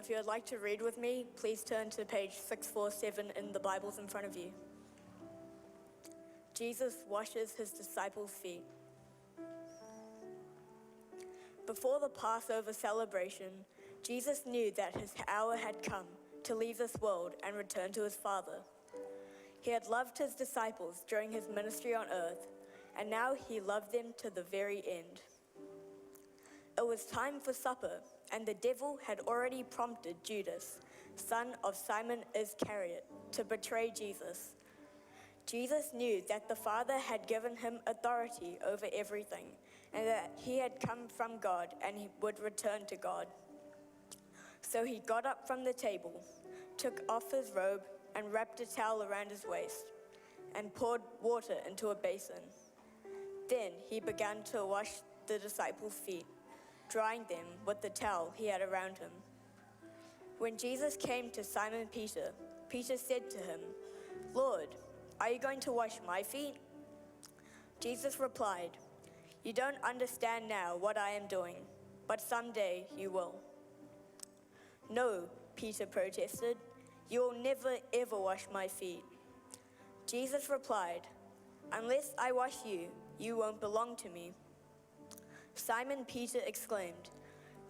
If you would like to read with me, please turn to page 647 in the Bibles in front of you. Jesus washes his disciples' feet. Before the Passover celebration, Jesus knew that his hour had come to leave this world and return to his Father. He had loved his disciples during his ministry on earth, and now he loved them to the very end. It was time for supper, and the devil had already prompted Judas, son of Simon Iscariot, to betray Jesus. Jesus knew that the Father had given him authority over everything, and that he had come from God and he would return to God. So he got up from the table, took off his robe, and wrapped a towel around his waist, and poured water into a basin. Then he began to wash the disciples' feet, drying them with the towel he had around him. When Jesus came to Simon Peter, Peter said to him, "Lord, are you going to wash my feet?" Jesus replied, "You don't understand now what I am doing, but someday you will." "No," Peter protested, "you will never ever wash my feet." Jesus replied, "Unless I wash you, you won't belong to me." Simon Peter exclaimed,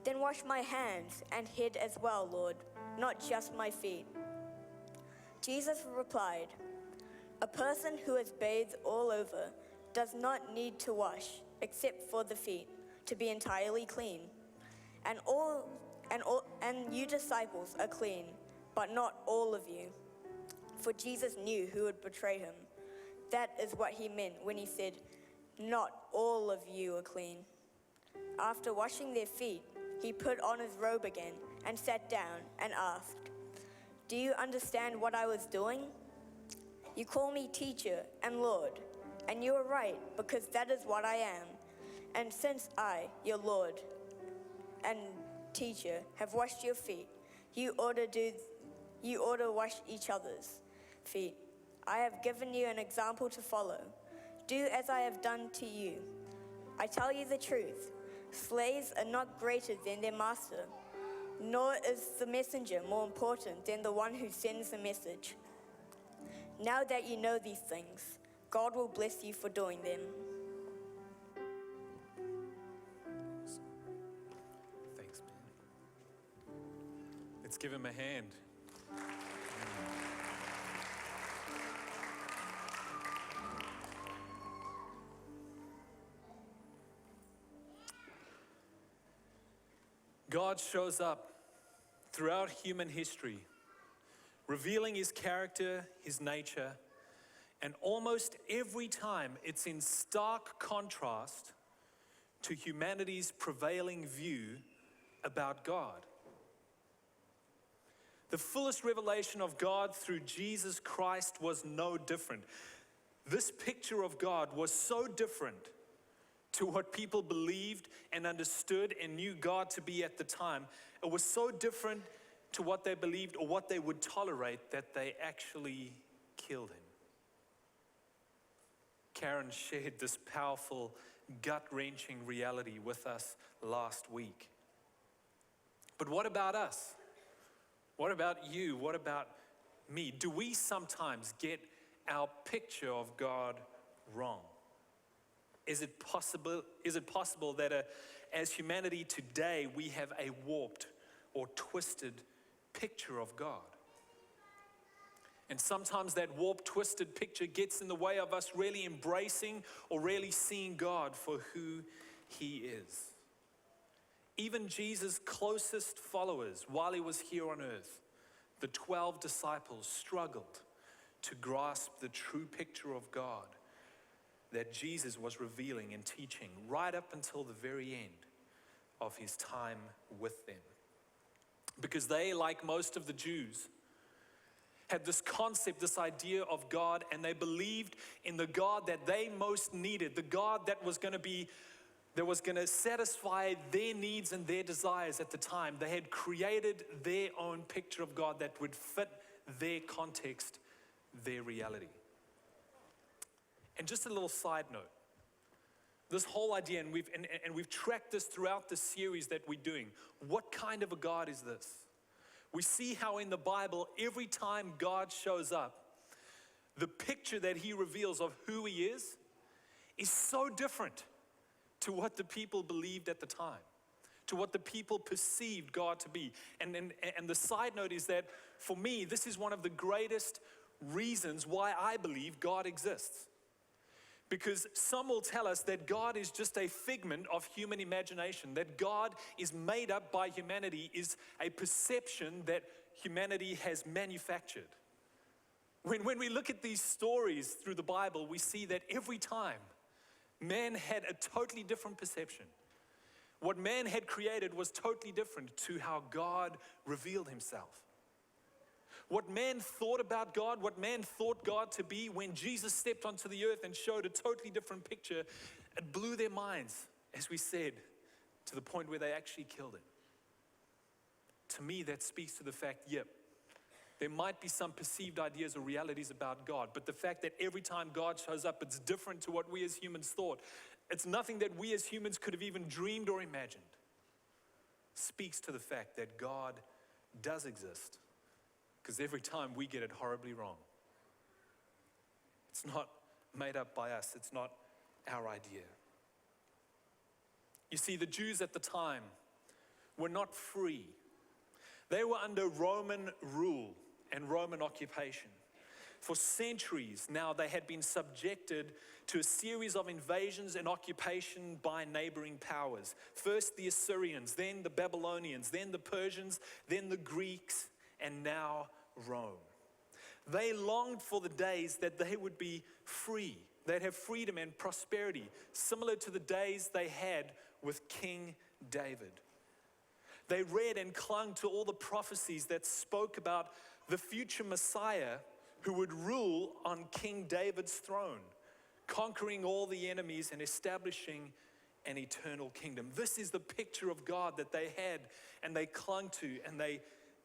"Then wash my hands and head as well, Lord, not just my feet." Jesus replied, "A person who is bathed all over does not need to wash except for the feet to be entirely clean. And you disciples are clean, but not all of you." For Jesus knew who would betray him. That is what he meant when he said, "Not all of you are clean." After washing their feet, he put on his robe again and sat down and asked, "Do you understand what I was doing? You call me teacher and Lord, and you are right, because that is what I am. And since I, your Lord and teacher, have washed your feet, you ought to wash each other's feet. I have given you an example to follow. Do as I have done to you. I tell you the truth, slaves are not greater than their master, nor is the messenger more important than the one who sends the message. Now that you know these things, God will bless you for doing them." Thanks, man. Let's give him a hand. God shows up throughout human history, revealing his character, his nature, and almost every time it's in stark contrast to humanity's prevailing view about God. The fullest revelation of God through Jesus Christ was no different. This picture of God was so different to what people believed and understood and knew God to be at the time. It was so different to what they believed or what they would tolerate that they actually killed him. Karen shared this powerful, gut-wrenching reality with us last week. But what about us? What about you? What about me? Do we sometimes get our picture of God wrong? Is it possible that as humanity today, we have a warped or twisted picture of God? And sometimes that warped, twisted picture gets in the way of us really embracing or really seeing God for who he is. Even Jesus' closest followers, while he was here on earth, the 12 disciples, struggled to grasp the true picture of God that Jesus was revealing and teaching right up until the very end of his time with them. Because they, like most of the Jews, had this concept, this idea of God, and they believed in the God that they most needed, the God that was going to satisfy their needs and their desires at the time. They had created their own picture of God that would fit their context, their reality. And just a little side note, this whole idea, and we've tracked this throughout the series that we're doing. What kind of a God is this? We see how in the Bible, every time God shows up, the picture that he reveals of who he is so different to what the people believed at the time, to what the people perceived God to be. And the side note is that for me, this is one of the greatest reasons why I believe God exists. Because some will tell us that God is just a figment of human imagination, that God is made up by humanity, is a perception that humanity has manufactured. When we look at these stories through the Bible, we see that every time man had a totally different perception. What man had created was totally different to how God revealed himself. What man thought about God, what man thought God to be, when Jesus stepped onto the earth and showed a totally different picture, it blew their minds, as we said, to the point where they actually killed him. To me, that speaks to the fact, there might be some perceived ideas or realities about God, but the fact that every time God shows up, it's different to what we as humans thought. It's nothing that we as humans could have even dreamed or imagined. Speaks to the fact that God does exist. Because every time we get it horribly wrong. It's not made up by us. It's not our idea. You see, the Jews at the time were not free. They were under Roman rule and Roman occupation. For centuries now, they had been subjected to a series of invasions and occupation by neighboring powers. First the Assyrians, then the Babylonians, then the Persians, then the Greeks, and now Rome. They longed for the days that they would be free. They'd have freedom and prosperity, similar to the days they had with King David. They read and clung to all the prophecies that spoke about the future Messiah who would rule on King David's throne, conquering all the enemies and establishing an eternal kingdom. This is the picture of God that they had and they clung to and they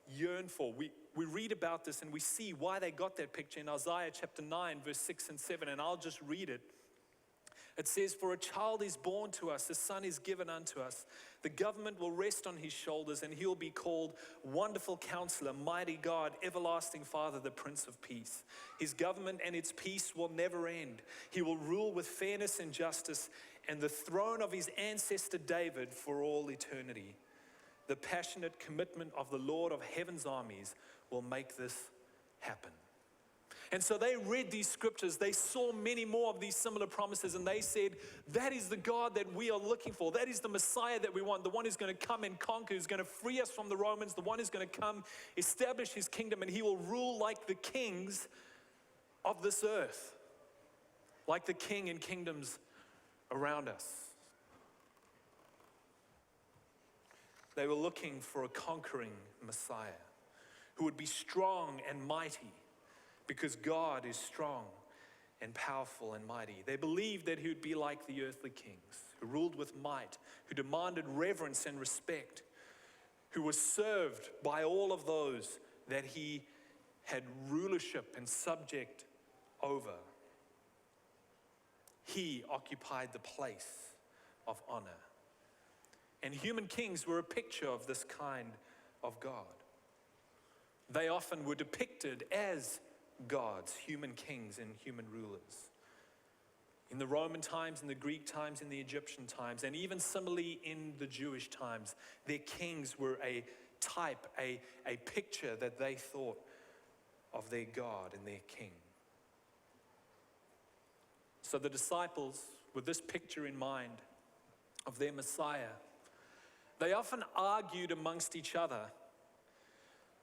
yearned for. We read about this and we see why they got that picture in Isaiah chapter 9, verse 6 and 7, and I'll just read it. It says, "For a child is born to us, a son is given unto us. The government will rest on his shoulders, and he'll be called Wonderful Counselor, Mighty God, Everlasting Father, the Prince of Peace. His government and its peace will never end. He will rule with fairness and justice, and the throne of his ancestor David for all eternity. The passionate commitment of the Lord of heaven's armies will make this happen." And so they read these scriptures, they saw many more of these similar promises, and they said, that is the God that we are looking for. That is the Messiah that we want, the one who's going to come and conquer, who's going to free us from the Romans, the one who's going to come, establish his kingdom, and he will rule like the kings of this earth, like the king and kingdoms around us. They were looking for a conquering Messiah who would be strong and mighty, because God is strong and powerful and mighty. They believed that he would be like the earthly kings, who ruled with might, who demanded reverence and respect, who was served by all of those that he had rulership and subject over. He occupied the place of honor. And human kings were a picture of this kind of God. They often were depicted as gods, human kings and human rulers. In the Roman times, in the Greek times, in the Egyptian times, and even similarly in the Jewish times, their kings were a type, a picture that they thought of their God and their king. So the disciples, with this picture in mind of their Messiah, they often argued amongst each other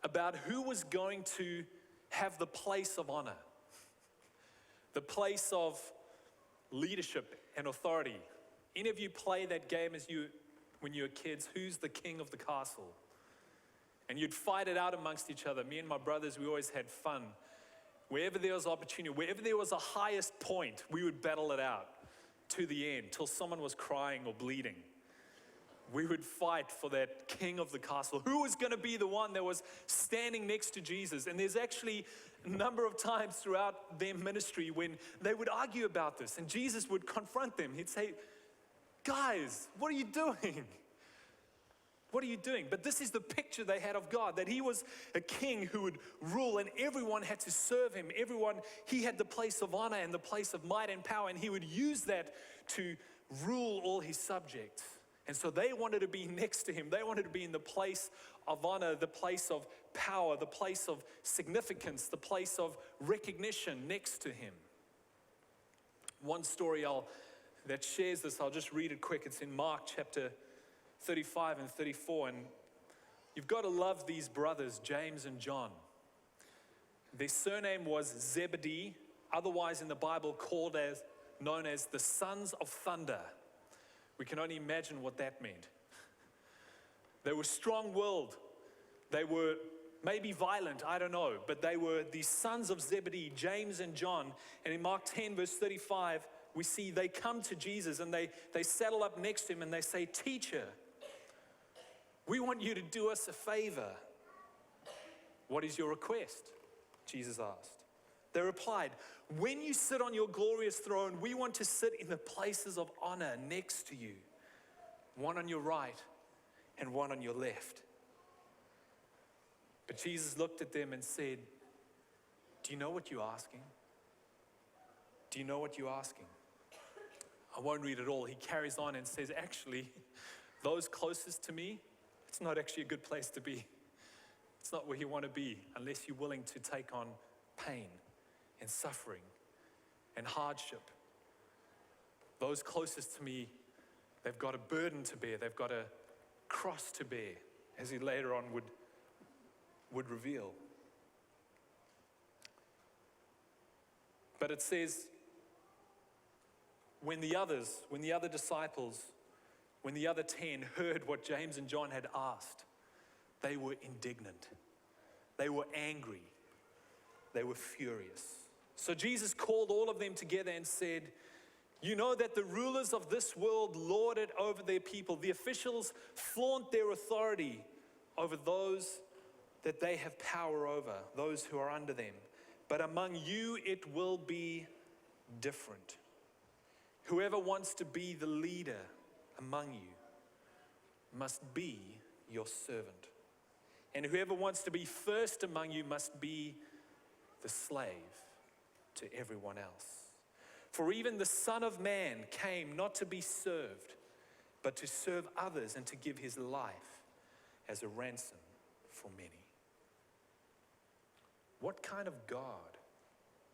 about who was going to have the place of honor, the place of leadership and authority. Any of you play that game when you were kids? Who's the king of the castle? And you'd fight it out amongst each other. Me and my brothers, we always had fun. Wherever there was opportunity, wherever there was a highest point, we would battle it out to the end, till someone was crying or bleeding. We would fight for that king of the castle. Who was going to be the one that was standing next to Jesus? And there's actually a number of times throughout their ministry when they would argue about this, and Jesus would confront them. He'd say, guys, what are you doing? What are you doing? But this is the picture they had of God, that he was a king who would rule and everyone had to serve him. He had the place of honor and the place of might and power, and he would use that to rule all his subjects. And so they wanted to be next to him. They wanted to be in the place of honor, the place of power, the place of significance, the place of recognition next to him. One story that shares this, I'll just read it quick. It's in Mark chapter 35 and 34. And you've got to love these brothers, James and John. Their surname was Zebedee, otherwise in the Bible known as the sons of thunder. We can only imagine what that meant. They were strong-willed. They were maybe violent, I don't know. But they were the sons of Zebedee, James and John. And in Mark 10, verse 35, we see they come to Jesus and they settle up next to him and they say, "Teacher, we want you to do us a favor." "What is your request?" Jesus asked. They replied, "When you sit on your glorious throne, we want to sit in the places of honor next to you, one on your right and one on your left." But Jesus looked at them and said, "Do you know what you're asking? Do you know what you're asking?" I won't read it all. He carries on and says, "Actually, those closest to me, it's not actually a good place to be. It's not where you want to be unless you're willing to take on pain and suffering and hardship. Those closest to me, they've got a burden to bear. They've got a cross to bear," as he later on would reveal. But it says, when the other disciples, when the other 10 heard what James and John had asked, they were indignant. They were angry. They were furious. So Jesus called all of them together and said, "You know that the rulers of this world lord it over their people. The officials flaunt their authority over those that they have power over, those who are under them. But among you it will be different. Whoever wants to be the leader among you must be your servant. And whoever wants to be first among you must be the slave to everyone else. For even the Son of Man came not to be served, but to serve others and to give his life as a ransom for many." What kind of God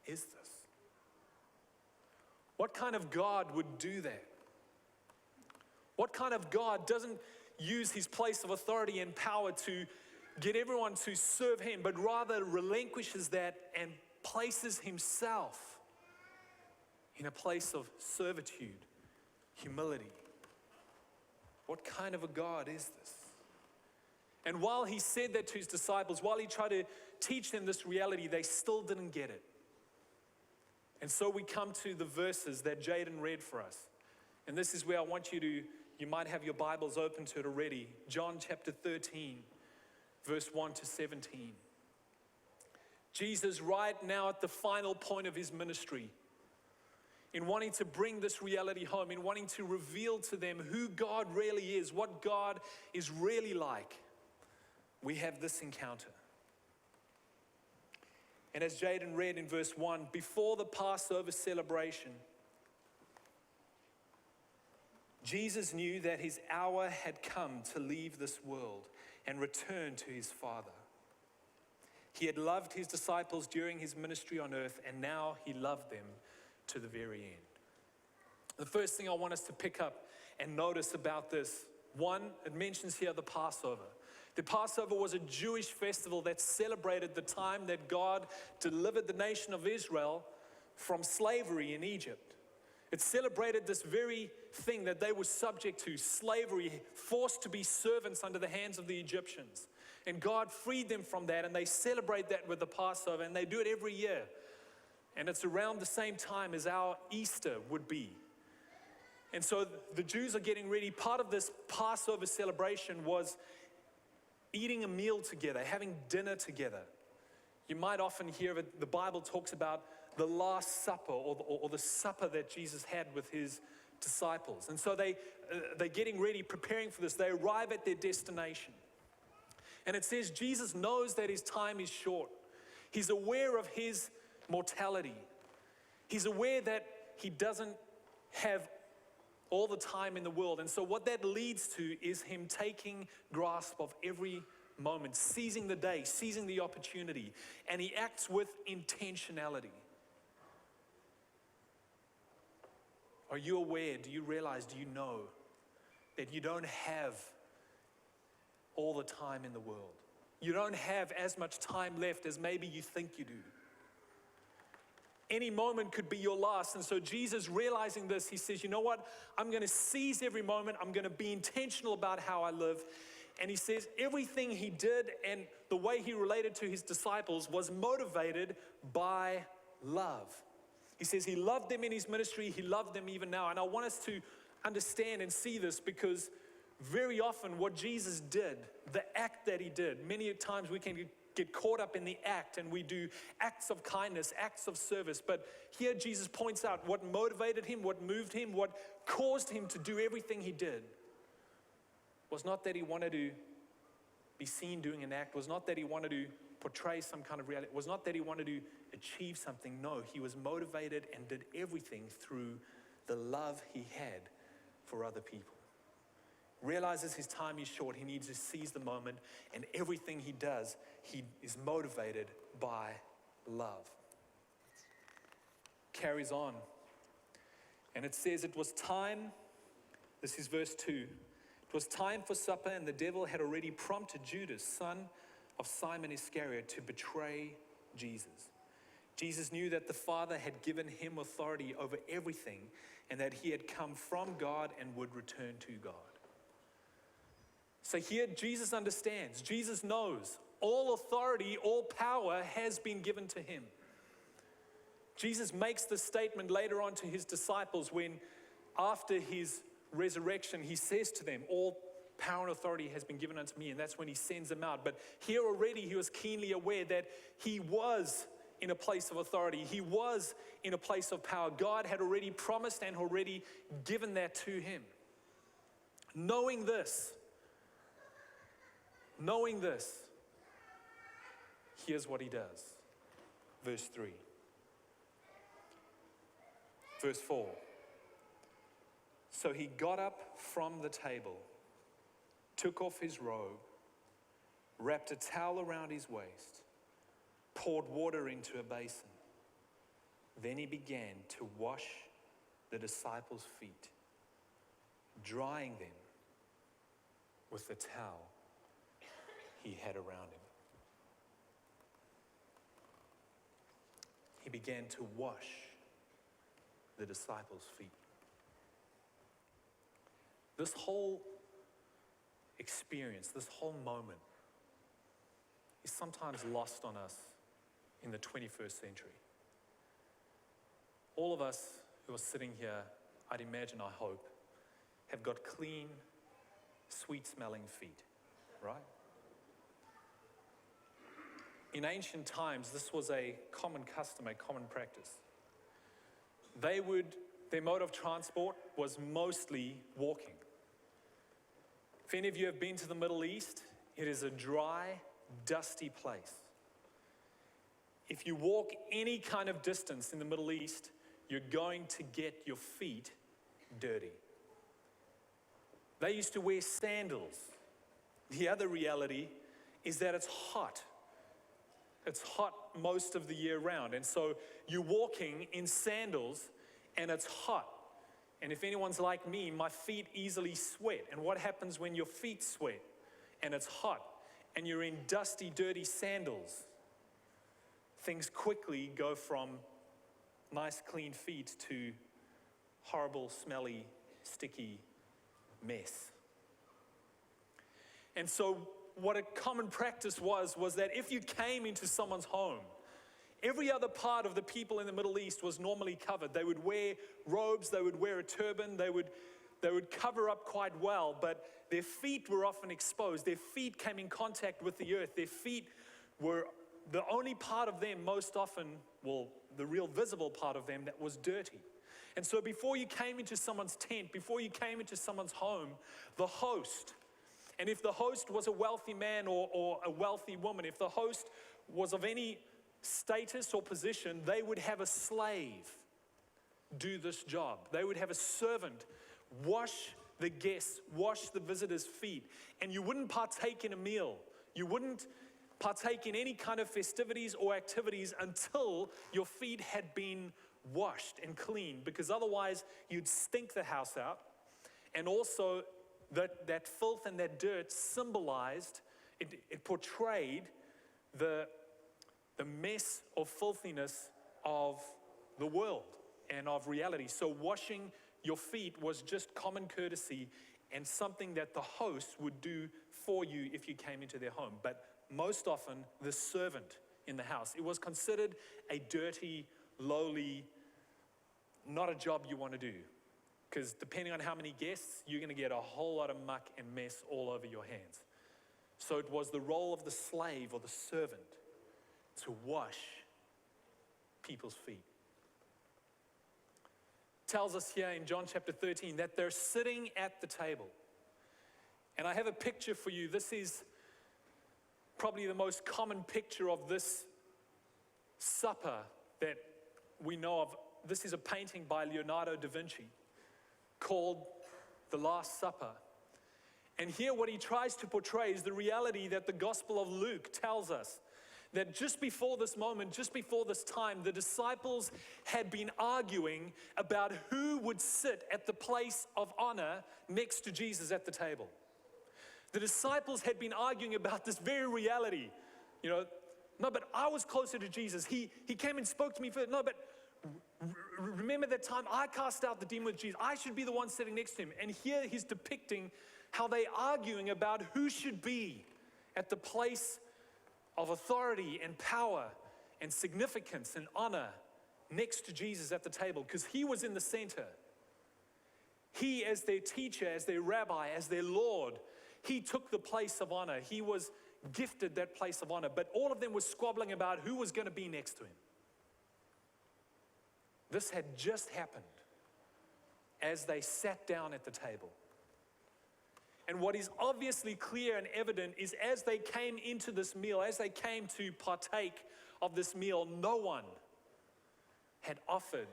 is this? What kind of God would do that? What kind of God doesn't use his place of authority and power to get everyone to serve him, but rather relinquishes that and places himself in a place of servitude, humility? What kind of a God is this? And while he said that to his disciples, while he tried to teach them this reality, they still didn't get it. And so we come to the verses that Jaden read for us. And this is where I want you might have your Bibles open to it already. John chapter 13, verse 1 to 17. Jesus, right now at the final point of his ministry, in wanting to bring this reality home, in wanting to reveal to them who God really is, what God is really like, we have this encounter. And as Jaden read in verse 1, before the Passover celebration, Jesus knew that his hour had come to leave this world and return to his Father. He had loved his disciples during his ministry on earth, and now he loved them to the very end. The first thing I want us to pick up and notice about this, one, it mentions here the Passover. The Passover was a Jewish festival that celebrated the time that God delivered the nation of Israel from slavery in Egypt. It celebrated this very thing that they were subject to, slavery, forced to be servants under the hands of the Egyptians. And God freed them from that, and they celebrate that with the Passover, and they do it every year. And it's around the same time as our Easter would be. And so the Jews are getting ready. Part of this Passover celebration was eating a meal together, having dinner together. You might often hear of it, the Bible talks about the Last Supper or the supper that Jesus had with his disciples. And so they're getting ready, preparing for this. They arrive at their destination. And it says Jesus knows that his time is short. He's aware of his mortality. He's aware that he doesn't have all the time in the world. And so what that leads to is him taking grasp of every moment, seizing the day, seizing the opportunity. And he acts with intentionality. Are you aware? Do you realize? Do you know that you don't have all the time in the world? You don't have as much time left as maybe you think you do. Any moment could be your last. And so Jesus, realizing this, he says, you know what? I'm going to seize every moment. I'm going to be intentional about how I live. And he says everything he did and the way he related to his disciples was motivated by love. He says he loved them in his ministry. He loved them even now. And I want us to understand and see this, because very often what Jesus did, the act that he did, many times we can get caught up in the act and we do acts of kindness, acts of service. But here Jesus points out what motivated him, what moved him, what caused him to do everything he did was not that he wanted to be seen doing an act, was not that he wanted to portray some kind of reality, was not that he wanted to achieve something. No, he was motivated and did everything through the love he had for other people. Realizes his time is short, he needs to seize the moment, and everything he does, he is motivated by love. Carries on. And it says it was time, this is verse 2, it was time for supper, and the devil had already prompted Judas, son of Simon Iscariot, to betray Jesus. Jesus knew that the Father had given him authority over everything, and that he had come from God and would return to God. So here Jesus understands, Jesus knows all authority, all power has been given to him. Jesus makes this statement later on to his disciples when, after his resurrection, he says to them, all power and authority has been given unto me, and that's when he sends them out. But here already he was keenly aware that he was in a place of authority. He was in a place of power. God had already promised and already given that to him. Knowing this, here's what he does. Verse 3. Verse 4. So he got up from the table, took off his robe, wrapped a towel around his waist, poured water into a basin. Then he began to wash the disciples' feet, drying them with the towel he had around him. He began to wash the disciples' feet. This whole experience, this whole moment is sometimes lost on us in the 21st century. All of us who are sitting here, I'd imagine, I hope, have got clean, sweet-smelling feet, right? In ancient times, this was a common custom, a common practice. Their mode of transport was mostly walking. If any of you have been to the Middle East, it is a dry, dusty place. If you walk any kind of distance in the Middle East, you're going to get your feet dirty. They used to wear sandals. The other reality is that it's hot. It's hot most of the year round. And so you're walking in sandals and it's hot. And if anyone's like me, my feet easily sweat. And what happens when your feet sweat and it's hot and you're in dusty, dirty sandals? Things quickly go from nice, clean feet to horrible, smelly, sticky mess. And so what a common practice was that if you came into someone's home, every other part of the people in the Middle East was normally covered. They would wear robes, they would wear a turban, they would cover up quite well, but their feet were often exposed. Their feet came in contact with the earth. Their feet were the only part of them most often, well, the real visible part of them that was dirty. And so before you came into someone's tent, before you came into someone's home, the host, and if the host was a wealthy man or a wealthy woman, if the host was of any status or position, they would have a slave do this job. They would have a servant wash the guests, wash the visitors' feet. And you wouldn't partake in a meal. You wouldn't partake in any kind of festivities or activities until your feet had been washed and cleaned, because otherwise you'd stink the house out. And also that filth and that dirt symbolized, it portrayed the mess of filthiness of the world and of reality. So washing your feet was just common courtesy and something that the host would do for you if you came into their home. But most often, the servant in the house. It was considered a dirty, lowly, not a job you want to do. Because depending on how many guests, you're going to get a whole lot of muck and mess all over your hands. So it was the role of the slave or the servant to wash people's feet. It tells us here in John chapter 13 that they're sitting at the table. And I have a picture for you. This is probably the most common picture of this supper that we know of. This is a painting by Leonardo da Vinci called The Last Supper. And here what he tries to portray is the reality that the Gospel of Luke tells us, that just before this moment, just before this time, the disciples had been arguing about who would sit at the place of honor next to Jesus at the table. The disciples had been arguing about this very reality. You know, no, but I was closer to Jesus. He came and spoke to me first. No, but remember that time I cast out the demon with Jesus. I should be the one sitting next to him. And here he's depicting how they're arguing about who should be at the place of authority and power and significance and honor next to Jesus at the table, because he was in the center. He, as their teacher, as their rabbi, as their Lord, he took the place of honor. He was gifted that place of honor, but all of them were squabbling about who was going to be next to him. This had just happened as they sat down at the table. And what is obviously clear and evident is as they came into this meal, as they came to partake of this meal, no one had offered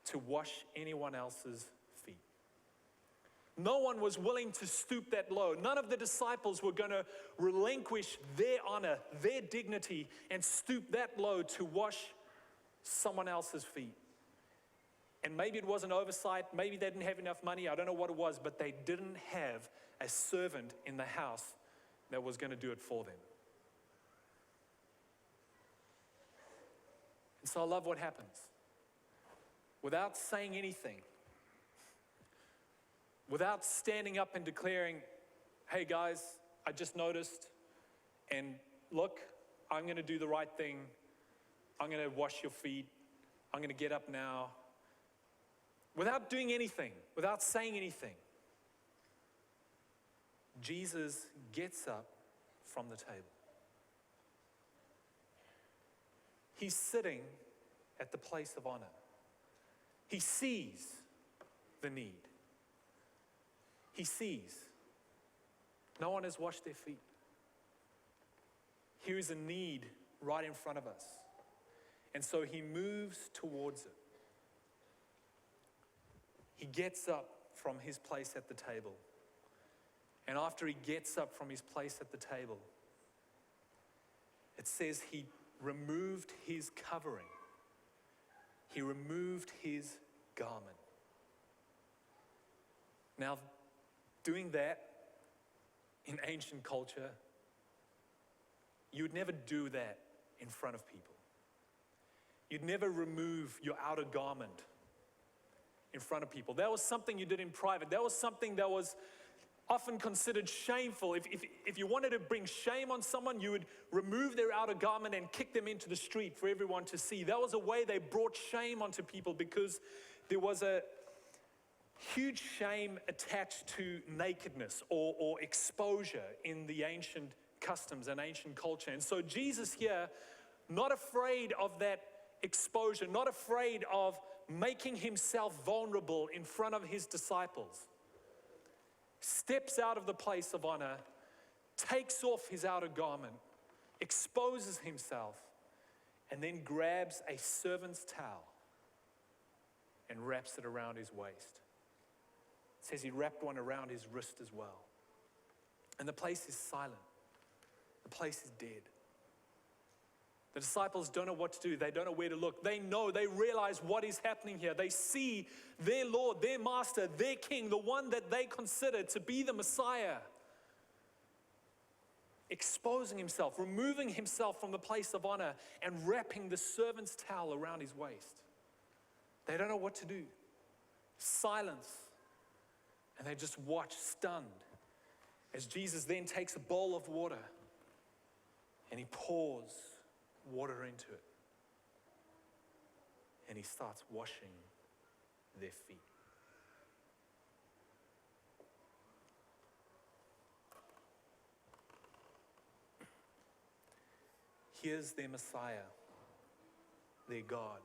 to wash anyone else's feet. No one was willing to stoop that low. None of the disciples were going to relinquish their honor, their dignity, and stoop that low to wash someone else's feet. And maybe it was an oversight, maybe they didn't have enough money, I don't know what it was, but they didn't have a servant in the house that was going to do it for them. And so I love what happens. Without saying anything, without standing up and declaring, hey guys, I just noticed, and look, I'm going to do the right thing. I'm going to wash your feet. I'm going to get up now. Without doing anything, without saying anything, Jesus gets up from the table. He's sitting at the place of honor. He sees the need. He sees no one has washed their feet. Here is a need right in front of us. And so he moves towards it. He gets up from his place at the table. And after he gets up from his place at the table, it says he removed his covering. He removed his garment. Now, doing that in ancient culture, you would never do that in front of people. You'd never remove your outer garment in front of people. That was something you did in private. That was something that was often considered shameful. If you wanted to bring shame on someone, you would remove their outer garment and kick them into the street for everyone to see. That was a way they brought shame onto people, because there was a huge shame attached to nakedness or exposure in the ancient customs and ancient culture. And so Jesus here, not afraid of that exposure, not afraid of making himself vulnerable in front of his disciples, steps out of the place of honor, takes off his outer garment, exposes himself, and then grabs a servant's towel and wraps it around his waist. It says he wrapped one around his wrist as well. And the place is silent. The place is dead. The disciples don't know what to do. They don't know where to look. They realize what is happening here. They see their Lord, their Master, their King, the one that they consider to be the Messiah, exposing himself, removing himself from the place of honor, and wrapping the servant's towel around his waist. They don't know what to do. Silence. And they just watch, stunned, as Jesus then takes a bowl of water and he pours water into it. And he starts washing their feet. Here's their Messiah, their God.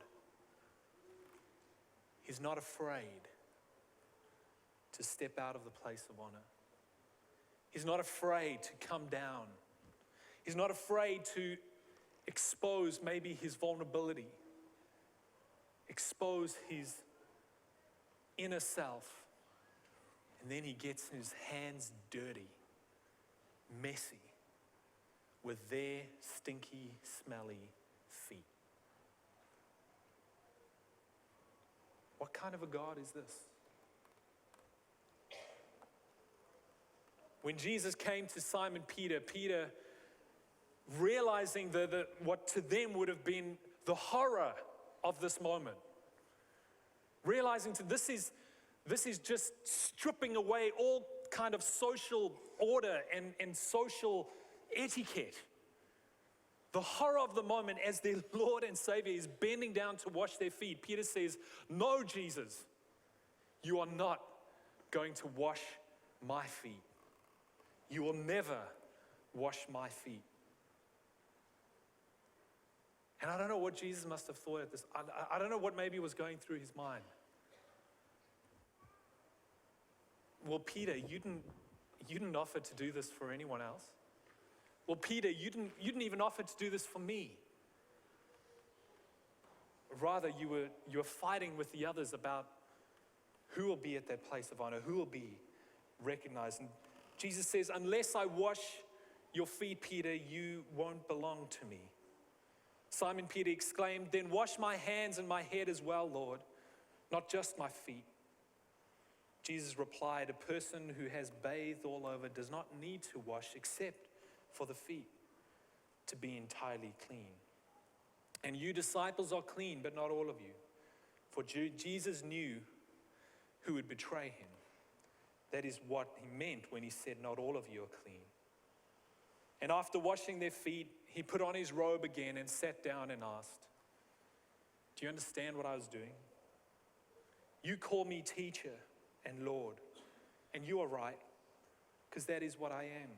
He's not afraid to step out of the place of honor. He's not afraid to come down. He's not afraid to expose maybe his vulnerability, expose his inner self, and then he gets his hands dirty, messy, with their stinky, smelly feet. What kind of a God is this? When Jesus came to Simon Peter, realizing what to them would have been the horror of this moment, realizing this is just stripping away all kind of social order and social etiquette. The horror of the moment as their Lord and Savior is bending down to wash their feet. Peter says, "No, Jesus, you are not going to wash my feet. You will never wash my feet." And I don't know what Jesus must have thought at this. I don't know what maybe was going through his mind. Well, Peter, you didn't offer to do this for anyone else. Well, Peter, you didn't even offer to do this for me. Rather, you were fighting with the others about who will be at that place of honor, who will be recognized. And Jesus says, "Unless I wash your feet, Peter, you won't belong to me." Simon Peter exclaimed, "Then wash my hands and my head as well, Lord, not just my feet." Jesus replied, "A person who has bathed all over does not need to wash except for the feet, to be entirely clean. And you disciples are clean, but not all of you." For Jesus knew who would betray him. That is what he meant when he said, "Not all of you are clean." And after washing their feet, he put on his robe again and sat down and asked, "Do you understand what I was doing? You call me teacher and Lord, and you are right, because that is what I am.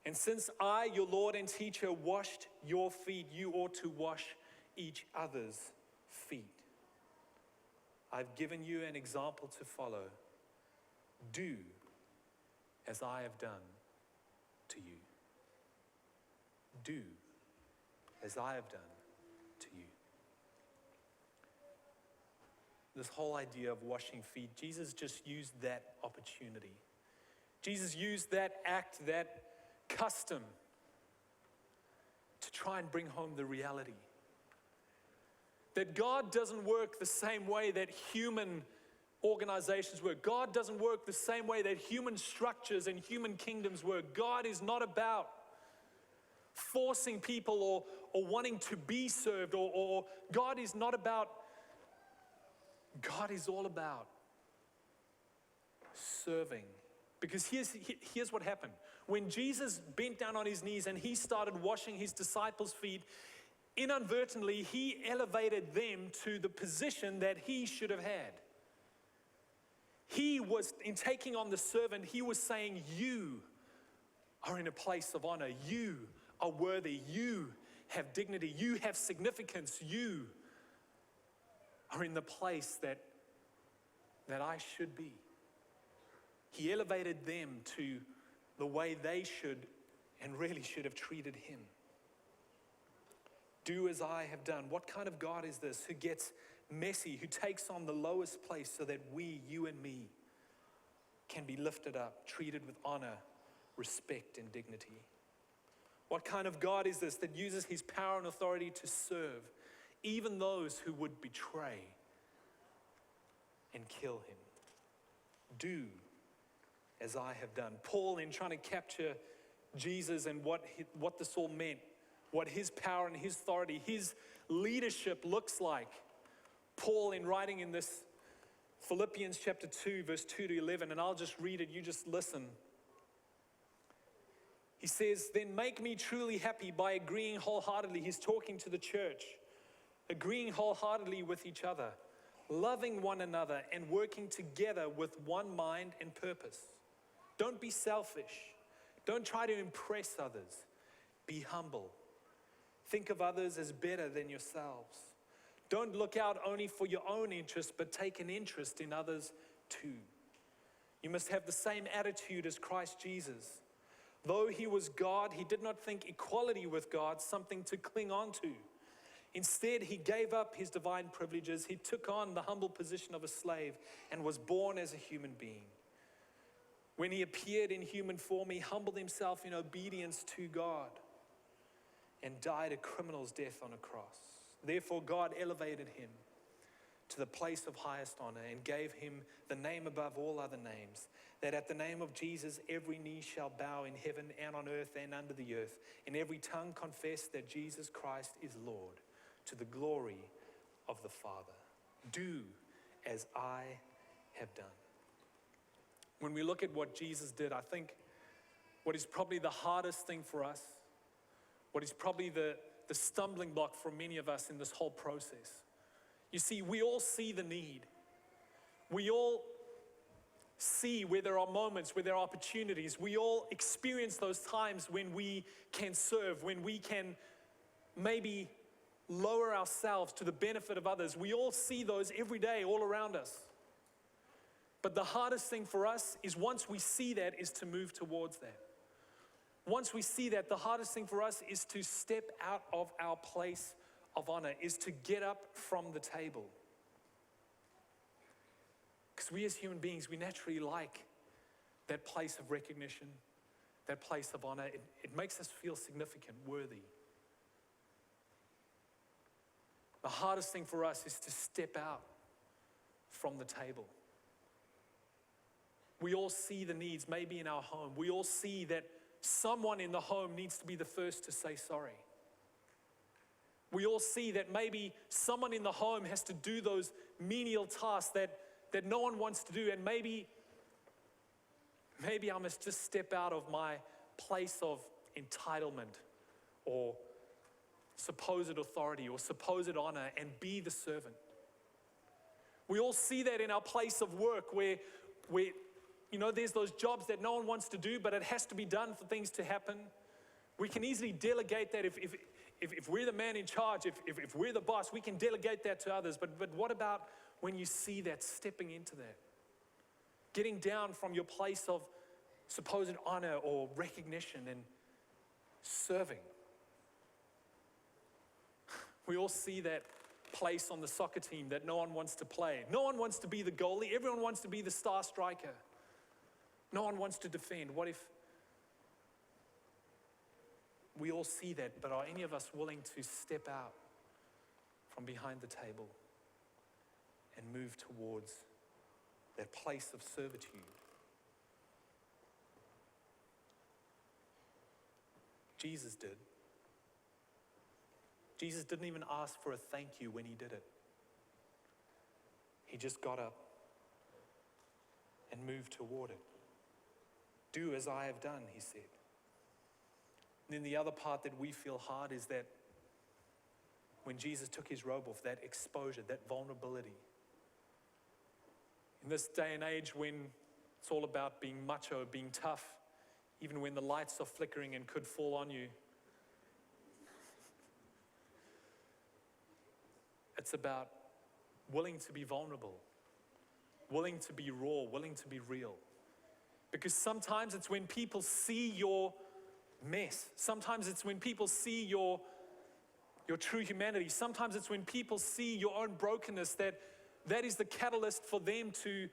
And since I, your Lord and teacher, washed your feet, you ought to wash each other's feet. I've given you an example to follow. Do as I have done to you. Do as I have done to you." This whole idea of washing feet, Jesus just used that opportunity. Jesus used that act, that custom, to try and bring home the reality that God doesn't work the same way that human organizations work. God doesn't work the same way that human structures and human kingdoms work. God is not about forcing people or wanting to be served, or God is not about, God is all about serving. Because here's what happened. When Jesus bent down on his knees and he started washing his disciples' feet, inadvertently he elevated them to the position that he should have had. He was, in taking on the servant, he was saying, "You are in a place of honor. You are worthy. You have dignity. You have significance. You are in the place that I should be. He elevated them to the way they should and really should have treated him. Do as I have done. What kind of God is this who gets messy, who takes on the lowest place so that we, you and me, can be lifted up, treated with honor, respect, and dignity? What kind of God is this that uses his power and authority to serve even those who would betray and kill him? Do as I have done. Paul, in trying to capture Jesus and what this all meant, what his power and his authority, his leadership looks like. Paul, in writing in this Philippians chapter 2, verse 2 to 11, and I'll just read it, you just listen. He says, then make me truly happy by agreeing wholeheartedly. He's talking to the church. Agreeing wholeheartedly with each other, loving one another, and working together with one mind and purpose. Don't be selfish. Don't try to impress others. Be humble. Think of others as better than yourselves. Don't look out only for your own interest, but take an interest in others too. You must have the same attitude as Christ Jesus. Though he was God, he did not think equality with God something to cling on to. Instead, he gave up his divine privileges. He took on the humble position of a slave and was born as a human being. When he appeared in human form, he humbled himself in obedience to God and died a criminal's death on a cross. Therefore, God elevated him to the place of highest honor and gave him the name above all other names, that at the name of Jesus every knee shall bow in heaven and on earth and under the earth, and every tongue confess that Jesus Christ is Lord, to the glory of the Father. Do as I have done. When we look at what Jesus did, I think what is probably the hardest thing for us, what is probably the stumbling block for many of us in this whole process. You see, we all see the need. We all see where there are moments, where there are opportunities. We all experience those times when we can serve, when we can maybe lower ourselves to the benefit of others. We all see those every day all around us. But the hardest thing for us is once we see that is to move towards that. Once we see that, the hardest thing for us is to step out of our place of honor, is to get up from the table. Because we as human beings, we naturally like that place of recognition, that place of honor. It makes us feel significant, worthy. The hardest thing for us is to step out from the table. We all see the needs, maybe in our home. We all see that someone in the home needs to be the first to say sorry. We all see that maybe someone in the home has to do those menial tasks that no one wants to do, and maybe I must just step out of my place of entitlement or supposed authority or supposed honor and be the servant. We all see that in our place of work where there's those jobs that no one wants to do, but it has to be done for things to happen. We can easily delegate that if we're the man in charge, if we're the boss, we can delegate that to others. But what about when you see that, stepping into that? Getting down from your place of supposed honor or recognition and serving. We all see that place on the soccer team that no one wants to play. No one wants to be the goalie. Everyone wants to be the star striker. No one wants to defend. What if we all see that, but are any of us willing to step out from behind the table and move towards that place of servitude? Jesus did. Jesus didn't even ask for a thank you when he did it. He just got up and moved toward it. Do as I have done, he said. And then the other part that we feel hard is that when Jesus took his robe off, that exposure, that vulnerability. In this day and age when it's all about being macho, being tough, even when the lights are flickering and could fall on you, it's about willing to be vulnerable, willing to be raw, willing to be real. Because sometimes it's when people see your mess. Sometimes it's when people see your true humanity. Sometimes it's when people see your own brokenness that is the catalyst for them to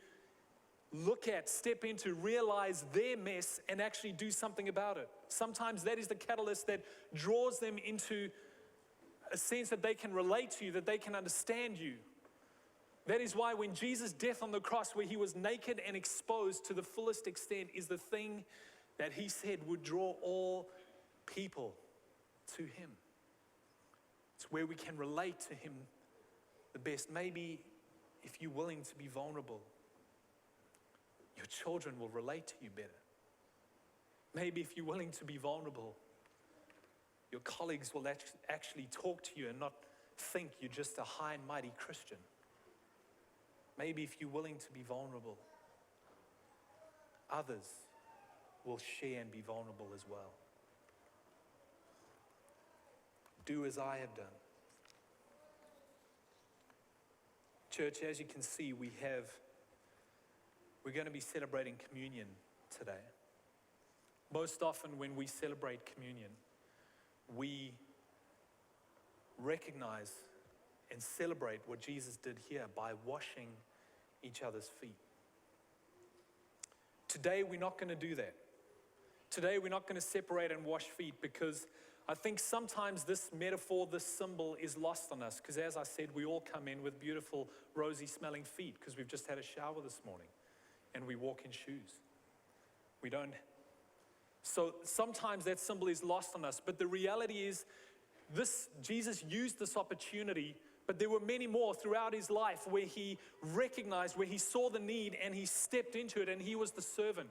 look at, step into, realize their mess and actually do something about it. Sometimes that is the catalyst that draws them into a sense that they can relate to you, that they can understand you. That is why when Jesus' death on the cross, where he was naked and exposed to the fullest extent, is the thing that he said would draw all people to him. It's where we can relate to him the best. Maybe if you're willing to be vulnerable, your children will relate to you better. Maybe if you're willing to be vulnerable, your colleagues will actually talk to you and not think you're just a high and mighty Christian. Maybe if you're willing to be vulnerable, others will share and be vulnerable as well. Do as I have done. Church, as you can see, we're going to be celebrating communion today. Most often when we celebrate communion, we recognize and celebrate what Jesus did here by washing each other's feet. Today, we're not going to do that. Today, we're not going to separate and wash feet, because I think sometimes this metaphor, this symbol is lost on us, because as I said, we all come in with beautiful, rosy smelling feet because we've just had a shower this morning and we walk in shoes. We don't. So sometimes that symbol is lost on us, but the reality is Jesus used this opportunity, but there were many more throughout his life where he recognized, where he saw the need and he stepped into it, and he was the servant.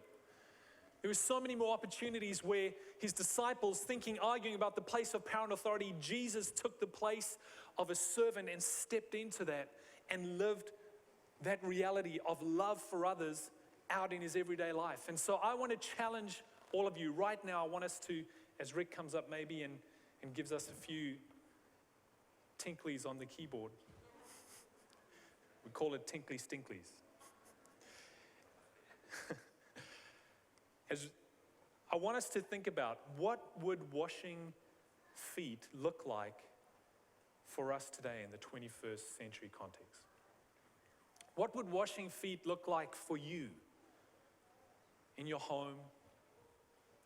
There were so many more opportunities where his disciples, arguing about the place of power and authority, Jesus took the place of a servant and stepped into that and lived that reality of love for others out in his everyday life. And so I want to challenge all of you right now. I want us to, as Rick comes up maybe and gives us a few tinklies on the keyboard. We call it tinkly stinklies. I want us to think about, what would washing feet look like for us today in the 21st century context? What would washing feet look like for you in your home,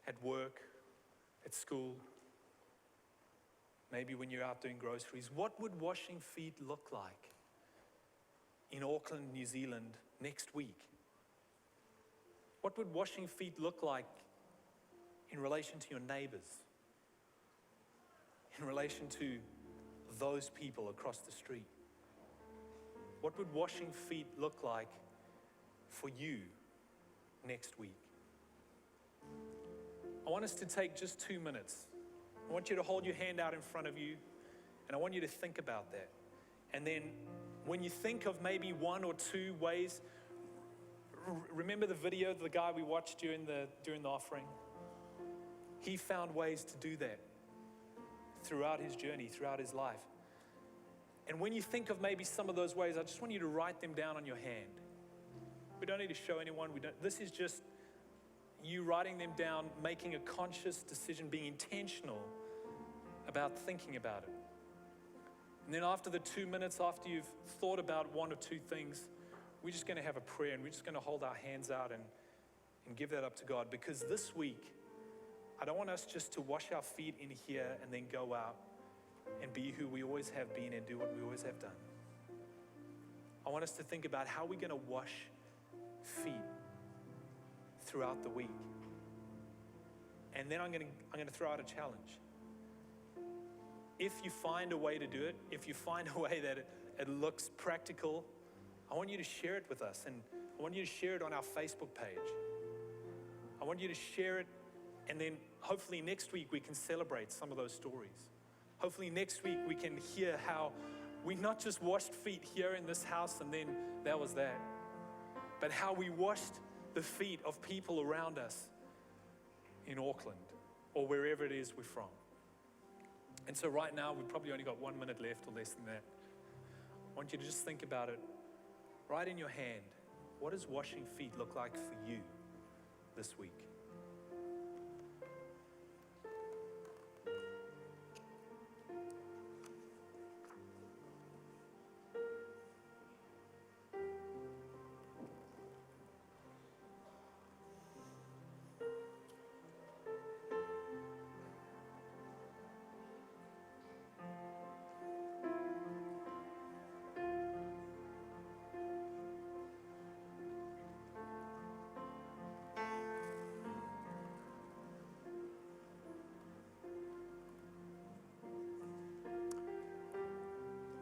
at work, at school, maybe when you're out doing groceries? What would washing feet look like in Auckland, New Zealand next week? What would washing feet look like in relation to your neighbors? In relation to those people across the street? What would washing feet look like for you next week? I want us to take just 2 minutes. I want you to hold your hand out in front of you, and I want you to think about that. And then when you think of maybe one or two ways, remember the video of the guy we watched during the offering? He found ways to do that throughout his journey, throughout his life. And when you think of maybe some of those ways, I just want you to write them down on your hand. We don't need to show anyone. This is just you writing them down, making a conscious decision, being intentional about thinking about it. And then after the 2 minutes, after you've thought about one or two things, we're just going to have a prayer, and we're just going to hold our hands out and give that up to God. Because this week, I don't want us just to wash our feet in here and then go out and be who we always have been and do what we always have done. I want us to think about how we're going to wash feet throughout the week. And then I'm going to throw out a challenge. If you find a way to do it, if you find a way that it looks practical, I want you to share it with us, and I want you to share it on our Facebook page. I want you to share it, and then hopefully next week we can celebrate some of those stories. Hopefully next week we can hear how we not just washed feet here in this house and then that was that, but how we washed the feet of people around us in Auckland or wherever it is we're from. And so right now, we've probably only got 1 minute left or less than that. I want you to just think about it right in your hand. What does washing feet look like for you this week?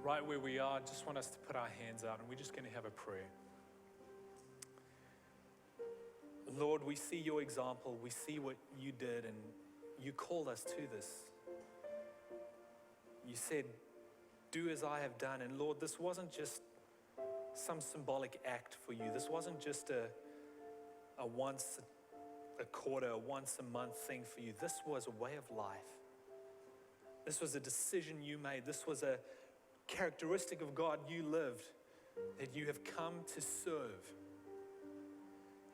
Right where we are, I just want us to put our hands out and we're just going to have a prayer. Lord, we see your example. We see what you did and you called us to this. You said, do as I have done. And Lord, this wasn't just some symbolic act for you. This wasn't just a once a quarter, a once a month thing for you. This was a way of life. This was a decision you made. This was a characteristic of God you lived, that you have come to serve,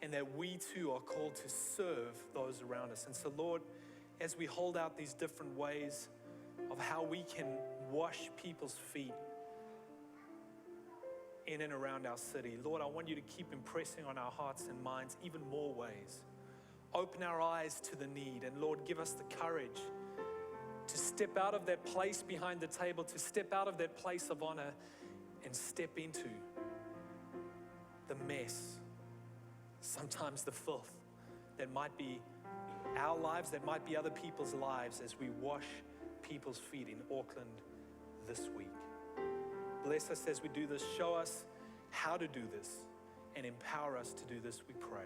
and that we too are called to serve those around us. And so, Lord, as we hold out these different ways of how we can wash people's feet in and around our city, Lord, I want you to keep impressing on our hearts and minds even more ways. Open our eyes to the need, and Lord, give us the courage to step out of that place behind the table, to step out of that place of honor and step into the mess, sometimes the filth that might be our lives, that might be other people's lives as we wash people's feet in Auckland this week. Bless us as we do this. Show us how to do this and empower us to do this, we pray.